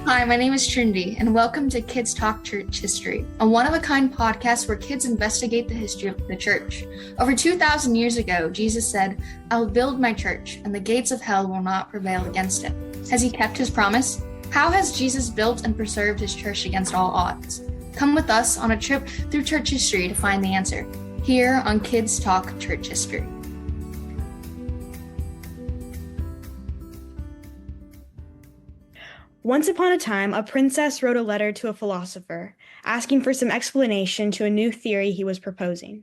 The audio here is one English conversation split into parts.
Hi, my name is Trinity, and welcome to Kids Talk Church History, a one-of-a-kind podcast where kids investigate the history of the church. Over 2,000 years ago, Jesus said, "I will build my church, and the gates of hell will not prevail against it." Has he kept his promise? How has Jesus built and preserved his church against all odds? Come with us on a trip through church history to find the answer, here on Kids Talk Church History. Once upon a time, a princess wrote a letter to a philosopher, asking for some explanation to a new theory he was proposing.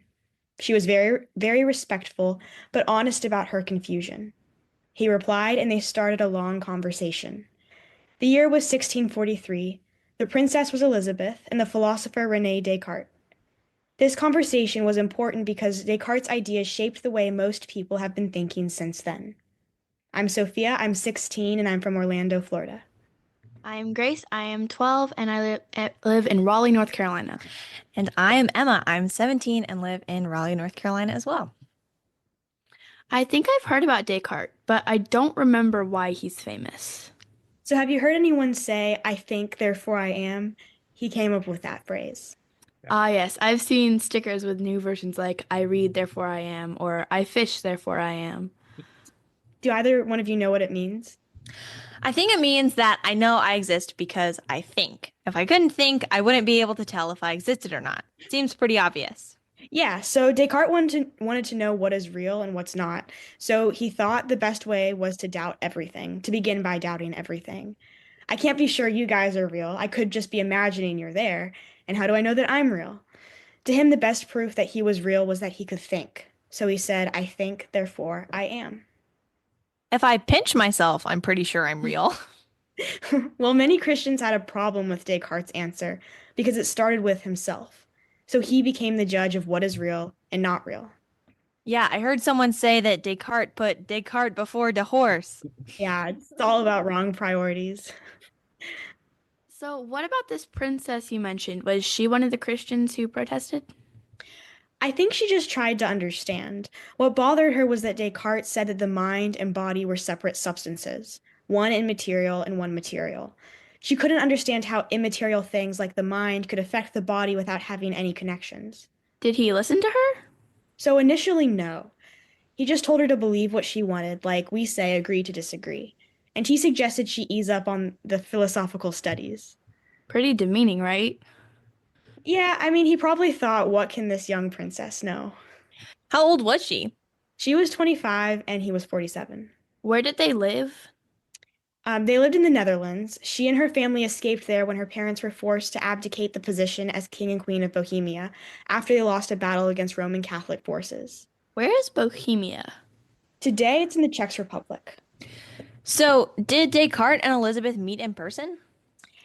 She was very, very respectful, but honest about her confusion. He replied, and they started a long conversation. The year was 1643. The princess was Elisabeth, and the philosopher René Descartes. This conversation was important because Descartes' ideas shaped the way most people have been thinking since then. I'm Sophia, I'm 16, and I'm from Orlando, Florida. I am Grace. I am 12, and I live in Raleigh, North Carolina. And I am Emma. I'm 17 and live in Raleigh, North Carolina as well. I think I've heard about Descartes, but I don't remember why he's famous. So have you heard anyone say, "I think, therefore I am"? He came up with that phrase. Yes. I've seen stickers with new versions like "I read, therefore I am," or "I fish, therefore I am." Do either one of you know what it means? I think it means that I know I exist because I think. If I couldn't think, I wouldn't be able to tell if I existed or not. Seems pretty obvious. Yeah, so Descartes wanted to know what is real and what's not. So he thought the best way was to doubt everything, to begin by doubting everything. I can't be sure you guys are real. I could just be imagining you're there. And how do I know that I'm real? To him, the best proof that he was real was that he could think. So he said, "I think, therefore I am." If I pinch myself, I'm pretty sure I'm real. Well, many Christians had a problem with Descartes' answer because it started with himself. So he became the judge of what is real and not real. Yeah, I heard someone say that Descartes put Descartes before the horse. Yeah, it's all about wrong priorities. So what about this princess you mentioned? Was she one of the Christians who protested? I think she just tried to understand. What bothered her was that Descartes said that the mind and body were separate substances, one immaterial and one material. She couldn't understand how immaterial things like the mind could affect the body without having any connections. Did he listen to her? So initially, no. He just told her to believe what she wanted, like we say, agree to disagree. And he suggested she ease up on the philosophical studies. Pretty demeaning, right? Yeah, I mean, he probably thought, what can this young princess know? How old was she? She was 25 and he was 47. Where did they live? They lived in the Netherlands. She and her family escaped there when her parents were forced to abdicate the position as King and Queen of Bohemia after they lost a battle against Roman Catholic forces. Where is Bohemia? Today, it's in the Czech Republic. So, did Descartes and Elisabeth meet in person?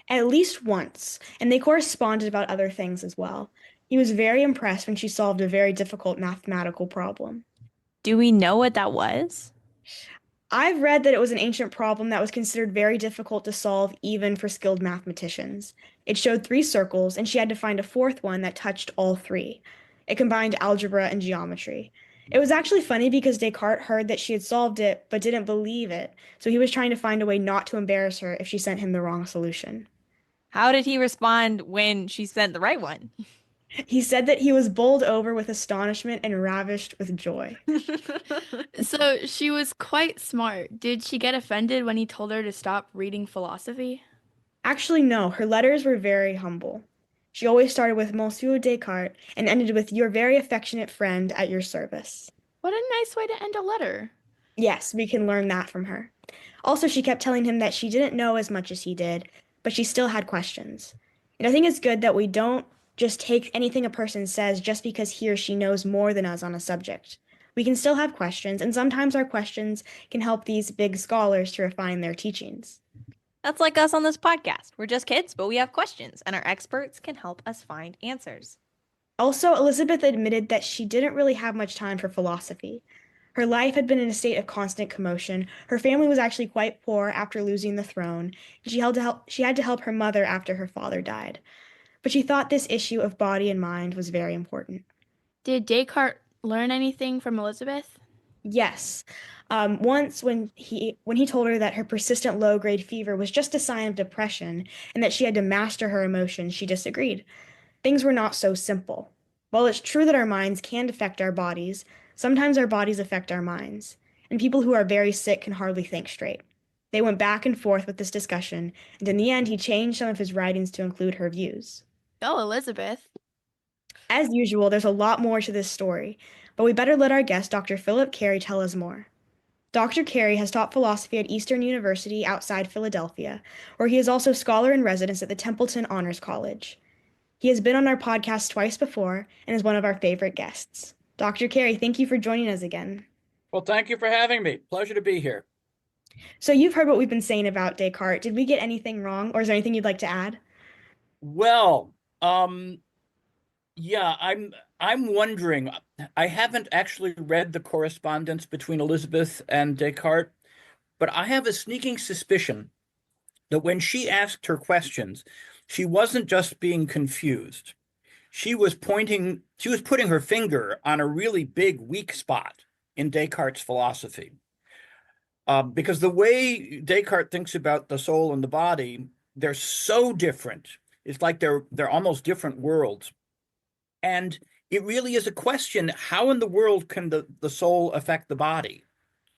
At least once, and they corresponded about other things as well. He was very impressed when she solved a very difficult mathematical problem. Do we know what that was? I've read that it was an ancient problem that was considered very difficult to solve even for skilled mathematicians. It showed 3 circles, and she had to find a 4th one that touched all 3. It combined algebra and geometry. It was actually funny because Descartes heard that she had solved it but didn't believe it, so he was trying to find a way not to embarrass her if she sent him the wrong solution. How did he respond when she sent the right one? He said that he was bowled over with astonishment and ravished with joy. So she was quite smart. Did she get offended when he told her to stop reading philosophy? Actually, no, her letters were very humble. She always started with Monsieur Descartes and ended with "your very affectionate friend at your service." What a nice way to end a letter. Yes, we can learn that from her. Also, she kept telling him that she didn't know as much as he did, but she still had questions. And I think it's good that we don't just take anything a person says just because he or she knows more than us on a subject. We can still have questions, and sometimes our questions can help these big scholars to refine their teachings. That's like us on this podcast. We're just kids, but we have questions, and our experts can help us find answers. Also, Elisabeth admitted that she didn't really have much time for philosophy. Her life had been in a state of constant commotion. Her family was actually quite poor after losing the throne, and she had to help her mother after her father died. But she thought this issue of body and mind was very important. Did Descartes learn anything from Elisabeth? Yes. Once when he told her that her persistent low-grade fever was just a sign of depression and that she had to master her emotions, she disagreed. Things were not so simple. While it's true that our minds can affect our bodies, sometimes our bodies affect our minds, and people who are very sick can hardly think straight. They went back and forth with this discussion, and in the end, he changed some of his writings to include her views. Oh, Elizabeth. As usual, there's a lot more to this story, but we better let our guest, Dr. Phillip Cary, tell us more. Dr. Cary has taught philosophy at Eastern University outside Philadelphia, where he is also scholar in residence at the Templeton Honors College. He has been on our podcast twice before and is one of our favorite guests. Dr. Cary, thank you for joining us again. Well, thank you for having me. Pleasure to be here. So you've heard what we've been saying about Descartes. Did we get anything wrong, or is there anything you'd like to add? Well, yeah, I'm wondering. I haven't actually read the correspondence between Elisabeth and Descartes, but I have a sneaking suspicion that when she asked her questions, she wasn't just being confused. She was putting her finger on a really big weak spot in Descartes' philosophy. Because the way Descartes thinks about the soul and the body, they're so different. It's like they're almost different worlds. And it really is a question, how in the world can the soul affect the body,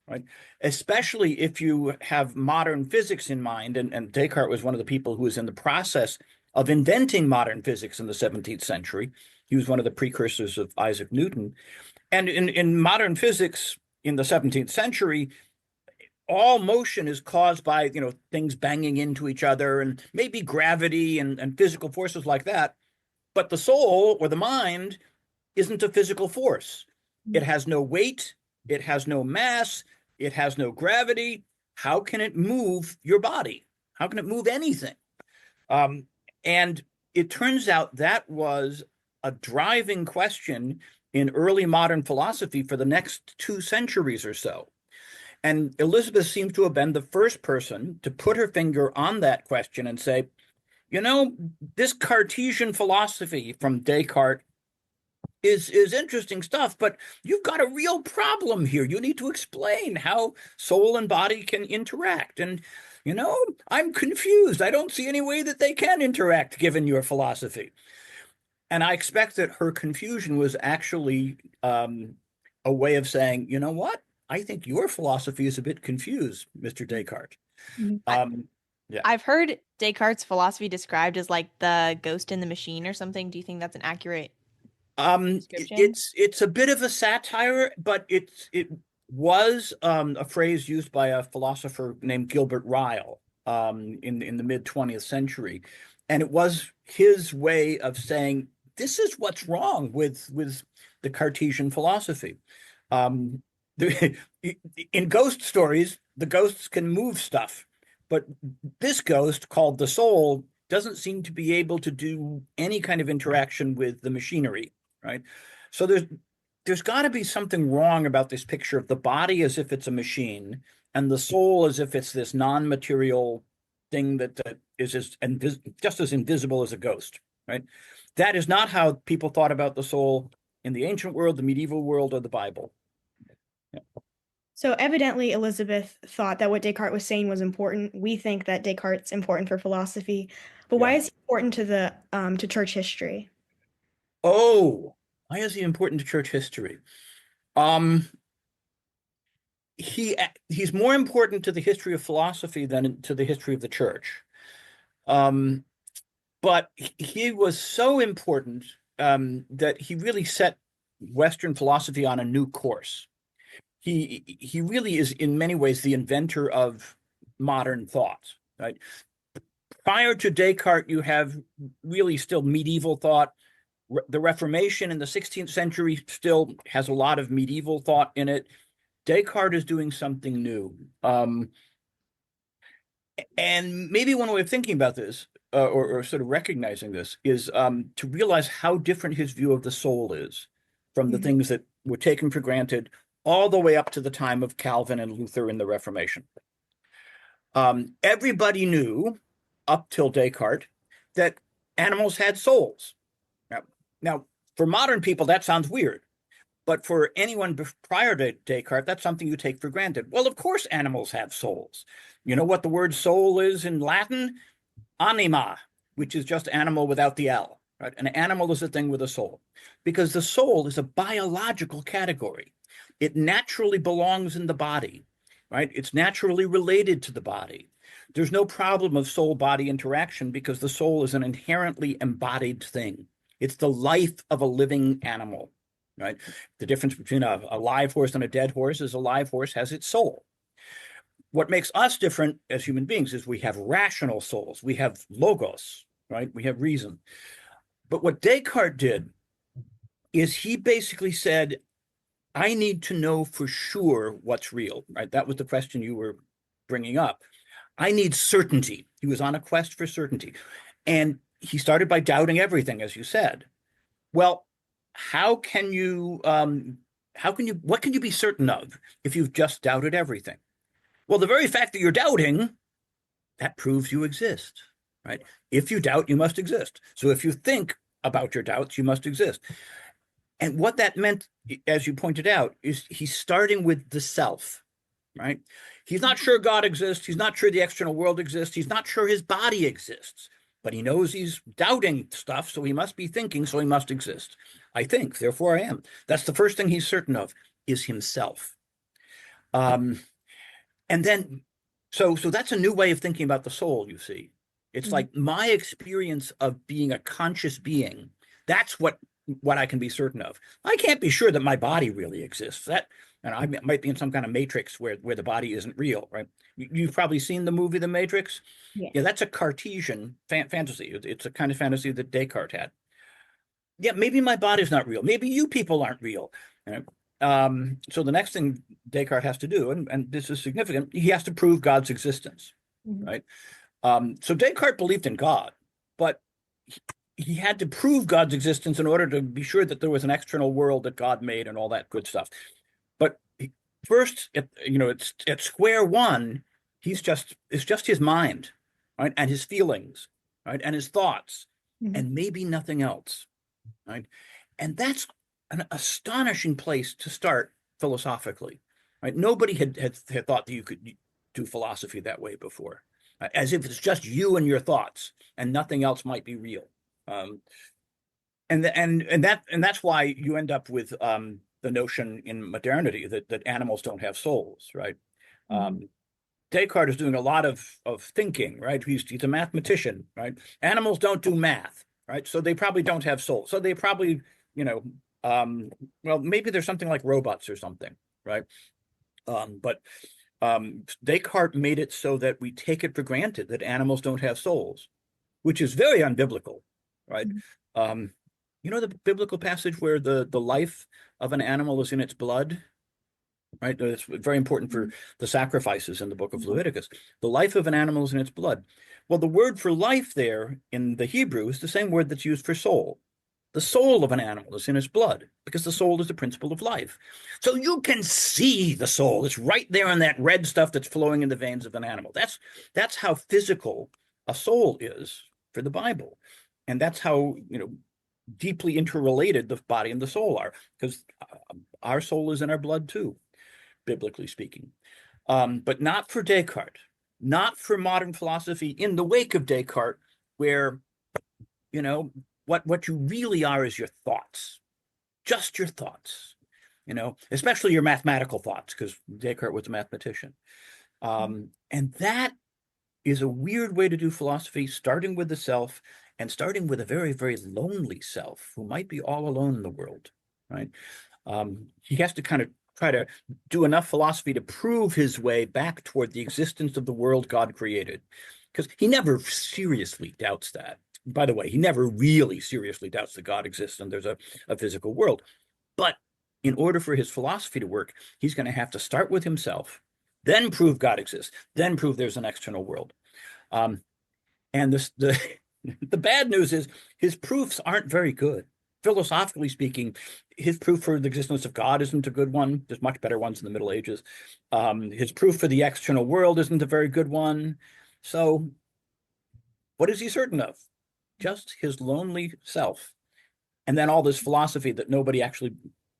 right? Especially if you have modern physics in mind, and Descartes was one of the people who was in the process of inventing modern physics in the 17th century. He was one of the precursors of Isaac Newton. And in modern physics in the 17th century, all motion is caused by, things banging into each other and maybe gravity and physical forces like that. But the soul or the mind isn't a physical force. It has no weight. It has no mass. It has no gravity. How can it move your body? How can it move anything? And it turns out that was a driving question in early modern philosophy for the next 2 centuries or so. And Elisabeth seems to have been the first person to put her finger on that question and say, this Cartesian philosophy from Descartes is interesting stuff, but you've got a real problem here. You need to explain how soul and body can interact. And, I'm confused. I don't see any way that they can interact given your philosophy. And I expect that her confusion was actually a way of saying, you know what? I think your philosophy is a bit confused, Mr. Descartes. Yeah. I've heard Descartes' philosophy described as like the ghost in the machine or something. Do you think that's an accurate description? It's a bit of a satire, but it was a phrase used by a philosopher named Gilbert Ryle in the mid-20th century. And it was his way of saying, this is what's wrong with the Cartesian philosophy. In ghost stories, the ghosts can move stuff, but this ghost called the soul doesn't seem to be able to do any kind of interaction with the machinery, right? So there's got to be something wrong about this picture of the body as if it's a machine and the soul as if it's this non-material thing that is just as invisible as a ghost, right? That is not how people thought about the soul in the ancient world, the medieval world, or the Bible. Yeah. So evidently, Elisabeth thought that what Descartes was saying was important. We think that Descartes is important for philosophy, but why is he important to church history? Oh, why is he important to church history? He's more important to the history of philosophy than to the history of the church. But he was so important that he really set Western philosophy on a new course. He really is in many ways the inventor of modern thought, right? Prior to Descartes, you have really still medieval thought. The Reformation in the 16th century still has a lot of medieval thought in it. Descartes is doing something new. And maybe one way of thinking about this, or sort of recognizing this, is to realize how different his view of the soul is from the things that were taken for granted all the way up to the time of Calvin and Luther in the Reformation. Everybody knew, up till Descartes, that animals had souls. Now, for modern people, that sounds weird. But for anyone prior to Descartes, that's something you take for granted. Well, of course, animals have souls. You know what the word soul is in Latin? Anima, which is just animal without the L, right? An animal is a thing with a soul, because the soul is a biological category. It naturally belongs in the body, right? It's naturally related to the body. There's no problem of soul-body interaction because the soul is an inherently embodied thing. It's the life of a living animal, right? The difference between a live horse and a dead horse is a live horse has its soul. What makes us different as human beings is we have rational souls. We have logos, right? We have reason. But what Descartes did is he basically said, I need to know for sure what's real, right? That was the question you were bringing up. I need certainty. He was on a quest for certainty. And he started by doubting everything, as you said. Well, what can you be certain of if you've just doubted everything? Well, the very fact that you're doubting, that proves you exist, right? If you doubt, you must exist. So if you think about your doubts, you must exist. And what that meant, as you pointed out, is he's starting with the self, right? He's not sure God exists. He's not sure the external world exists. He's not sure his body exists. But he knows he's doubting stuff, so he must be thinking, so he must exist. I think, therefore I am. That's the first thing he's certain of, is himself. And then, so that's a new way of thinking about the soul, you see. It's like my experience of being a conscious being, that's what I can be certain of. I can't be sure that my body really exists. And I might be in some kind of matrix where the body isn't real, right? You've probably seen the movie The Matrix. Yeah, that's a Cartesian fantasy. It's a kind of fantasy that Descartes had. Yeah, maybe my body's not real. Maybe you people aren't real. Right? So the next thing Descartes has to do, and this is significant, he has to prove God's existence, right? So Descartes believed in God, but he had to prove God's existence in order to be sure that there was an external world that God made and all that good stuff. But first, it's at square one, it's just his mind, right, and his feelings, right, and his thoughts, and maybe nothing else, right? And that's an astonishing place to start philosophically, right? Nobody had thought that you could do philosophy that way before, as if it's just you and your thoughts and nothing else might be real. And that's why you end up with the notion in modernity that animals don't have souls, right? Descartes is doing a lot of thinking, right? He's a mathematician, right? Animals don't do math, right? So they probably don't have souls. So they probably, well, maybe there's something like robots or something, right? But Descartes made it so that we take it for granted that animals don't have souls, which is very unbiblical, right? The biblical passage where the life of an animal is in its blood, right? It's very important for the sacrifices in the book of Leviticus. The life of an animal is in its blood. Well, the word for life there in the Hebrew is the same word that's used for soul. The soul of an animal is in its blood because the soul is the principle of life. So you can see the soul. It's right there in that red stuff that's flowing in the veins of an animal. That's how physical a soul is for the Bible. And that's how, deeply interrelated the body and the soul are, because our soul is in our blood too, biblically speaking. But not for Descartes, not for modern philosophy in the wake of Descartes, where, what you really are is your thoughts, just your thoughts, especially your mathematical thoughts, because Descartes was a mathematician. And that is a weird way to do philosophy, starting with the self and starting with a very, very lonely self who might be all alone in the world, right? He has to kind of try to do enough philosophy to prove his way back toward the existence of the world God created, because he never seriously doubts that. By the way, he never really seriously doubts that God exists and there's a physical world. But in order for his philosophy to work, he's going to have to start with himself, then prove God exists, then prove there's an external world. And the bad news is his proofs aren't very good. Philosophically speaking, his proof for the existence of God isn't a good one. There's much better ones in the Middle Ages. His proof for the external world isn't a very good one. So what is he certain of? Just his lonely self. And then all this philosophy that nobody actually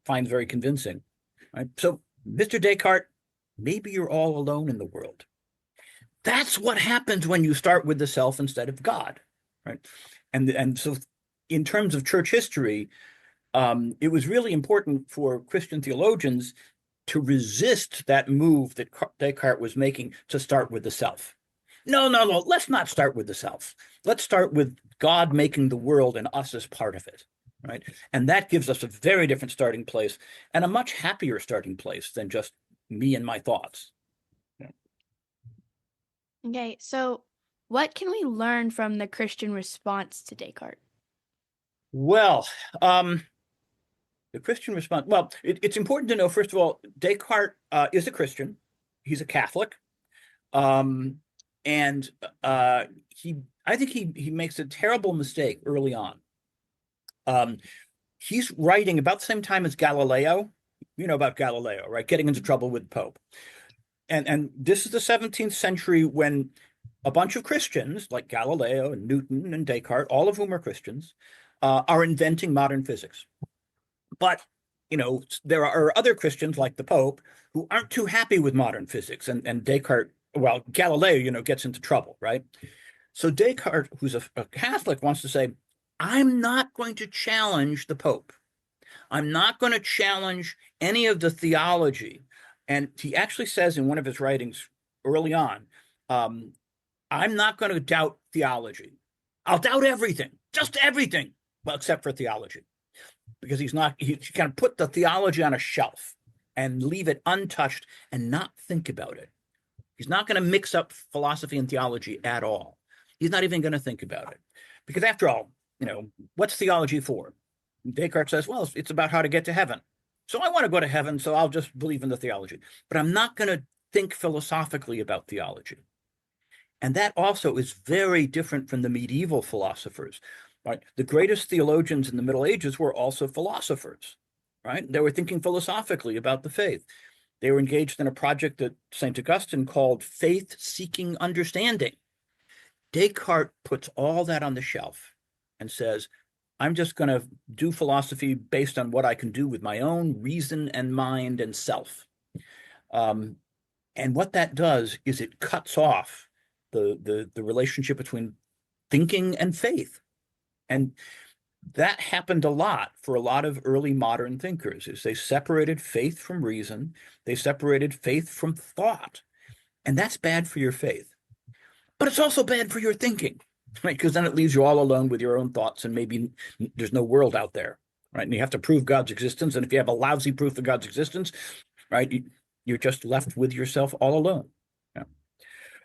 finds very convincing. Right? So, Mr. Descartes, maybe you're all alone in the world. That's what happens when you start with the self instead of God, right? And so, in terms of church history, it was really important for Christian theologians to resist that move that Descartes was making to start with the self. No, let's not start with the self. Let's start with God making the world and us as part of it, right? And that gives us a very different starting place and a much happier starting place than just me and my thoughts. Okay, so what can we learn from the Christian response to Descartes? Well, the Christian response, well, it's important to know, first of all, Descartes is a Christian. He's a Catholic. And I think he makes a terrible mistake early on. He's writing about the same time as Galileo. You know about Galileo, right? Getting into trouble with the Pope. And this is the 17th century when a bunch of Christians like Galileo and Newton and Descartes, all of whom are Christians, are inventing modern physics. But, there are other Christians like the Pope who aren't too happy with modern physics. And Descartes, well, Galileo, gets into trouble, right? So Descartes, who's a Catholic, wants to say, I'm not going to challenge the Pope. I'm not going to challenge any of the theology. And he actually says in one of his writings early on, I'm not going to doubt theology. I'll doubt everything, just everything, well, except for theology. Because he kind of put the theology on a shelf and leave it untouched and not think about it. He's not going to mix up philosophy and theology at all. He's not even going to think about it. Because after all, what's theology for? Descartes says, well, it's about how to get to heaven. So I want to go to heaven, so I'll just believe in the theology. But I'm not going to think philosophically about theology. And that also is very different from the medieval philosophers. Right? The greatest theologians in the Middle Ages were also philosophers, right? They were thinking philosophically about the faith. They were engaged in a project that St. Augustine called faith-seeking understanding. Descartes puts all that on the shelf and says, I'm just going to do philosophy based on what I can do with my own reason and mind and self. And what that does is it cuts off the relationship between thinking and faith. And that happened a lot for a lot of early modern thinkers, is they separated faith from reason, they separated faith from thought. And that's bad for your faith. But it's also bad for your thinking, right? Because then it leaves you all alone with your own thoughts and maybe there's no world out there, right? And you have to prove God's existence. And if you have a lousy proof of God's existence, right, you're just left with yourself all alone. Yeah.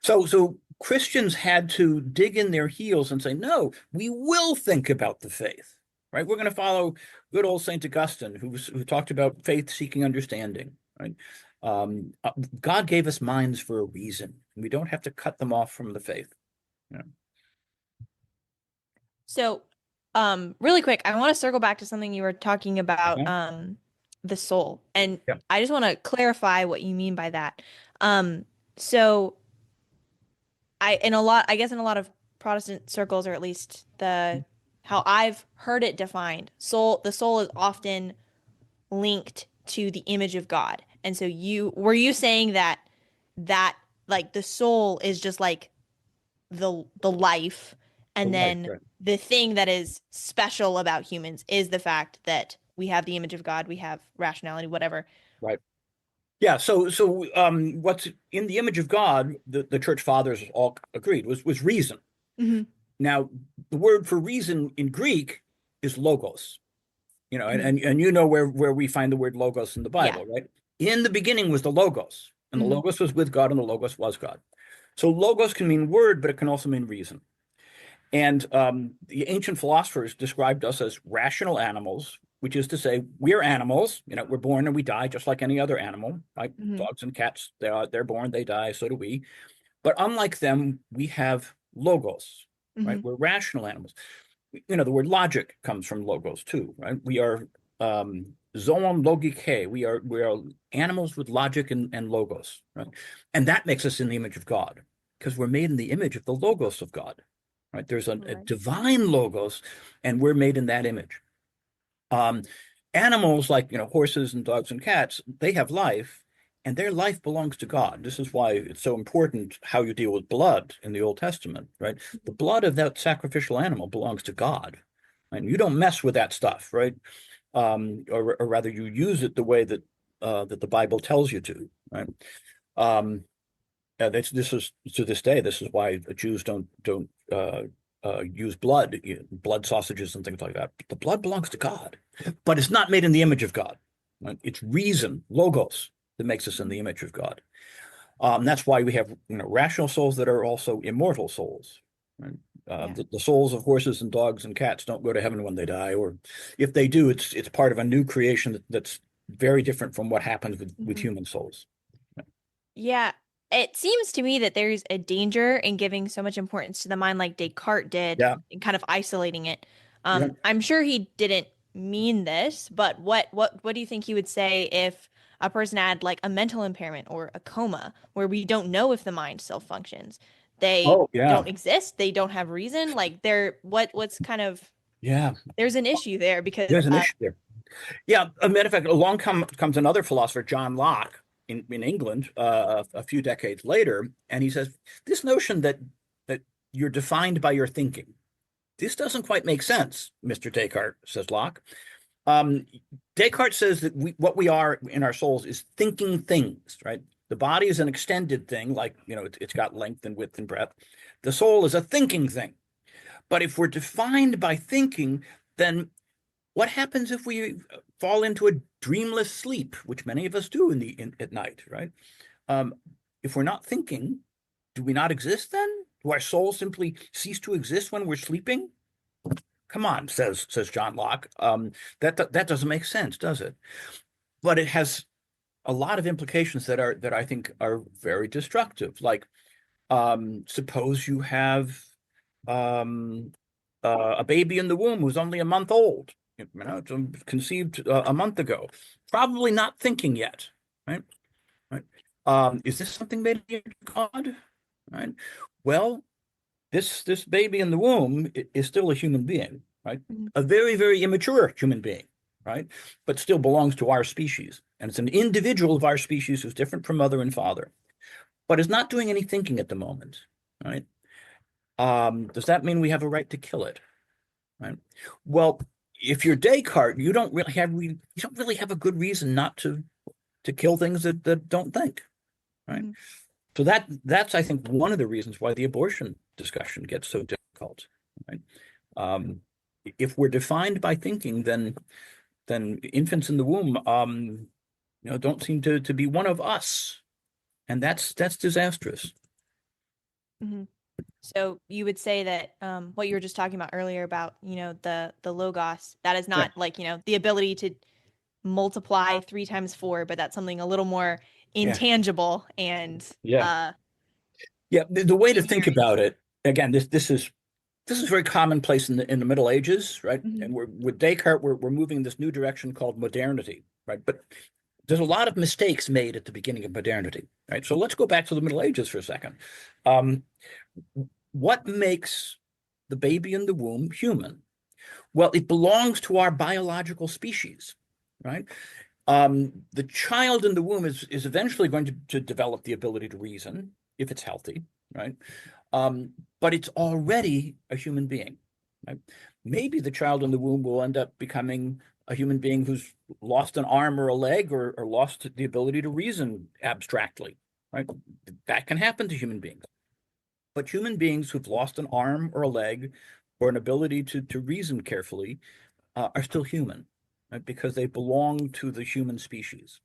So Christians had to dig in their heels and say, no, we will think about the faith, right? We're going to follow good old St. Augustine, who talked about faith-seeking understanding, right? God gave us minds for a reason. We don't have to cut them off from the faith. Yeah. So, really quick, I want to circle back to something you were talking about, the soul. And I just want to clarify what you mean by that. So in a lot of Protestant circles, or at least how I've heard it defined, the soul is often linked to the image of God. And so were you saying that like the soul is just like the life, and then the thing that is special about humans is the fact that we have the image of God, we have rationality, whatever. Right. Yeah, so what's in the image of God, the church fathers all agreed, was reason. Mm-hmm. Now, the word for reason in Greek is logos, and you know where we find the word logos in the Bible, right? In the beginning was the logos, and the logos was with God, and the logos was God. So logos can mean word, but it can also mean reason. And the ancient philosophers described us as rational animals, which is to say, we're animals. We're born and we die just like any other animal, right? Dogs and cats, they're born, they die, so do we. But unlike them, we have logos, right? We're rational animals. The word logic comes from logos too, right? We are zoon logike. We are animals with logic and logos, right? And that makes us in the image of God, because we're made in the image of the logos of God, right? There's a divine logos, and we're made in that image. Animals like, horses and dogs and cats, they have life, and their life belongs to God. This is why it's so important how you deal with blood in the Old Testament, right? The blood of that sacrificial animal belongs to God, and you don't mess with that stuff, right? Or rather, you use it the way that the Bible tells you to, right? This is to this day. This is why Jews don't use blood sausages and things like that. The blood belongs to God, but it's not made in the image of God. Right? It's reason, logos, that makes us in the image of God. That's why we have rational souls that are also immortal souls. Right? The souls of horses and dogs and cats don't go to heaven when they die, or if they do, it's part of a new creation that's very different from what happens with human souls. Yeah. It seems to me that there's a danger in giving so much importance to the mind like Descartes did and kind of isolating it. I'm sure he didn't mean this, but what do you think he would say if a person had like a mental impairment or a coma where we don't know if the mind still functions? They don't exist, they don't have reason, like what's kind of there's an issue there because there's an issue there. Yeah, a matter of fact, along comes another philosopher, John Locke, in England a few decades later, and he says this notion that you're defined by your thinking, this doesn't quite make sense, Mr. Descartes, says Locke. Descartes says that what we are in our souls is thinking things, right? The body is an extended thing, like it's got length and width and breadth. The soul is a thinking thing. But if we're defined by thinking, then what happens if we fall into a dreamless sleep, which many of us do at night, right? If we're not thinking, do we not exist then? Do our souls simply cease to exist when we're sleeping? Come on, says John Locke. That doesn't make sense, does it? But it has a lot of implications that I think are very destructive. Like, suppose you have a baby in the womb who's only a month old. It's conceived a month ago, probably not thinking yet, right? Is this something made in God? Right. Well, this baby in the womb is still a human being, right? A very, very immature human being, right? But still belongs to our species, and it's an individual of our species who's different from mother and father, but is not doing any thinking at the moment, right? Does that mean we have a right to kill it? Right. Well, if you're Descartes, you don't really have a good reason not to kill things that don't think, right? So that's I think one of the reasons why the abortion discussion gets so difficult, right? If we're defined by thinking, then infants in the womb, don't seem to be one of us, and that's disastrous. So you would say that what you were just talking about earlier about, the logos, that is not like, the ability to multiply 3 times 4, but that's something a little more intangible and the way to think about it, again, this is very commonplace in the Middle Ages, right? And with Descartes, we're moving this new direction called modernity, right? But there's a lot of mistakes made at the beginning of modernity, right? So let's go back to the Middle Ages for a second. What makes the baby in the womb human? Well, it belongs to our biological species, right? The child in the womb is eventually going to develop the ability to reason if it's healthy, right? But it's already a human being, right? Maybe the child in the womb will end up becoming a human being who's lost an arm or a leg or lost the ability to reason abstractly, right? That can happen to human beings. But human beings who've lost an arm or a leg or an ability to reason carefully are still human, right? Because they belong to the human species.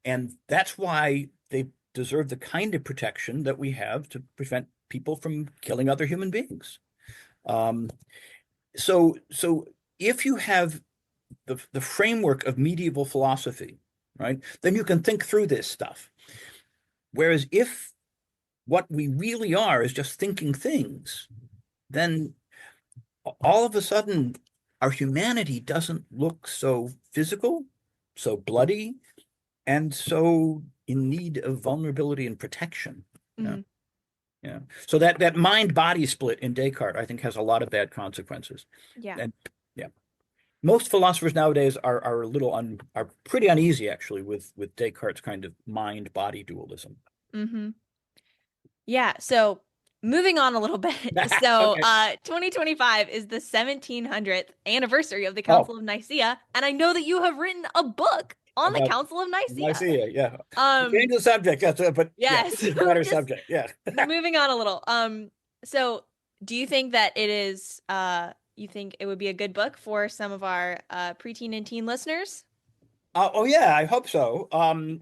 And that's why they deserve the kind of protection that we have to prevent people from killing other human beings. So if you have the framework of medieval philosophy, right, then you can think through this stuff. Whereas if what we really are is just thinking things, then all of a sudden our humanity doesn't look so physical, so bloody, and so in need of vulnerability and protection. So that mind-body split in Descartes, I think, has a lot of bad consequences. Most philosophers nowadays are a little are pretty uneasy actually with Descartes' kind of mind-body dualism. Mm-hmm. Yeah, so moving on a little bit. So, Okay. 2025 is the 1700th anniversary of the Oh, Council of Nicaea, and I know that you have written a book on the about Council of Nicaea. Nicaea, yeah. Change the subject, but yeah, Yes. this is a better Just subject. Yeah. moving on a little. So do you think that it is you think it would be a good book for some of our preteen and teen listeners? Oh yeah, I hope so.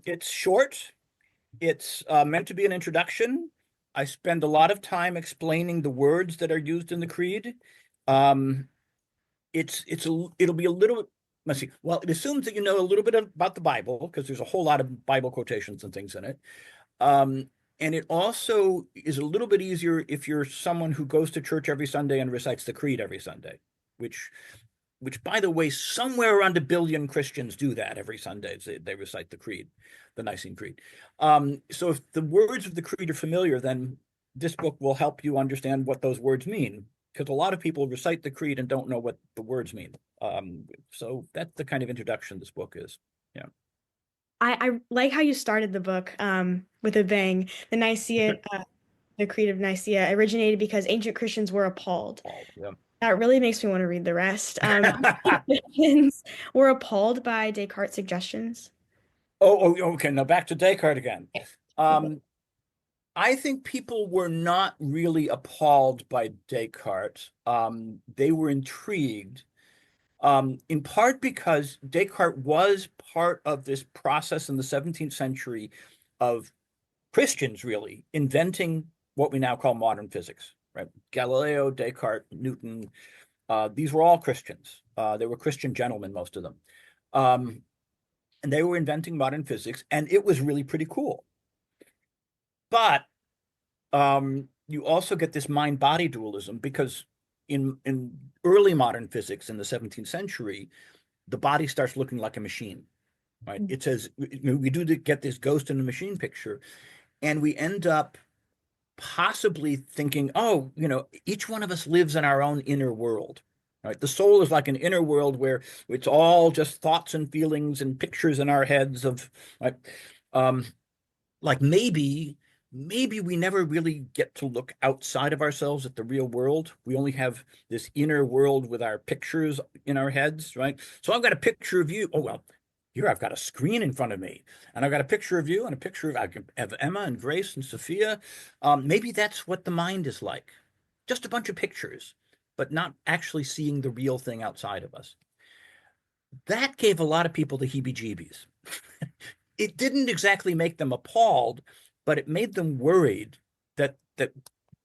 It's short. It's meant to be an introduction. I spend a lot of time explaining the words that are used in the creed. Um, it'll be a little, let's see. Well, it assumes that you know a little bit about the Bible because there's a whole lot of Bible quotations and things in it. And it also is a little bit easier if you're someone who goes to church every Sunday and recites the creed every Sunday, which by the way, somewhere around 1 billion Christians do that every Sunday. They recite the creed, the Nicene Creed. So if the words of the creed are familiar, then this book will help you understand what those words mean, because a lot of people recite the creed and don't know what the words mean. So that's the kind of introduction this book is. Yeah. I like how you started the book with a bang. The Creed of Nicaea originated because ancient Christians were appalled. Yeah. That really makes me want to read the rest. Christians were appalled by Descartes' suggestions. Okay. Now back to Descartes again. I think people were not really appalled by Descartes. They were intrigued, in part because Descartes was part of this process in the 17th century of Christians really inventing what we now call modern physics, right? Galileo, Descartes, Newton, these were all Christians. They were Christian gentlemen, most of them. And they were inventing modern physics, and it was really pretty cool. But you also get this mind-body dualism because in early modern physics in the 17th century, the body starts looking like a machine, right? It says we do get this ghost in the machine picture, and we end up possibly thinking, oh, each one of us lives in our own inner world, right? The soul is like an inner world where it's all just thoughts and feelings and pictures in our heads of, right? Like maybe we never really get to look outside of ourselves at the real world. We only have this inner world with our pictures in our heads, right? So I've got a picture of you. Oh, well, here I've got a screen in front of me, and I've got a picture of you and a picture of Emma and Grace and Sophia. Maybe that's what the mind is like. Just a bunch of pictures, but not actually seeing the real thing outside of us. That gave a lot of people the heebie-jeebies. It didn't exactly make them appalled, but it made them worried that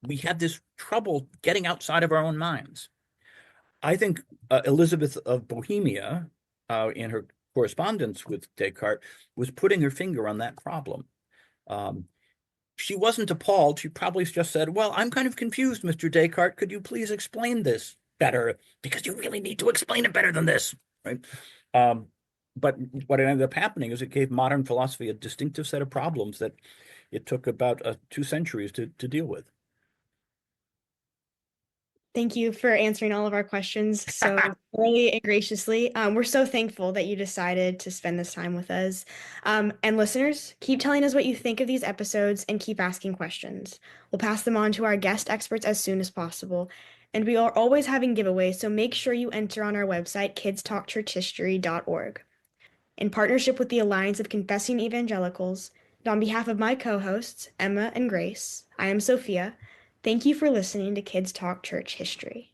we had this trouble getting outside of our own minds. I think Elisabeth of Bohemia, in her correspondence with Descartes, was putting her finger on that problem. She wasn't appalled. She probably just said, well, I'm kind of confused, Mr. Descartes. Could you please explain this better? Because you really need to explain it better than this, right? But what ended up happening is it gave modern philosophy a distinctive set of problems that it took about 2 centuries to deal with. Thank you for answering all of our questions so thoroughly and graciously. We're so thankful that you decided to spend this time with us. And listeners, keep telling us what you think of these episodes and keep asking questions. We'll pass them on to our guest experts as soon as possible. And we are always having giveaways, so make sure you enter on our website, kidstalkchurchhistory.org. In partnership with the Alliance of Confessing Evangelicals, and on behalf of my co-hosts, Emma and Grace, I am Sophia. Thank you for listening to Kids Talk Church History.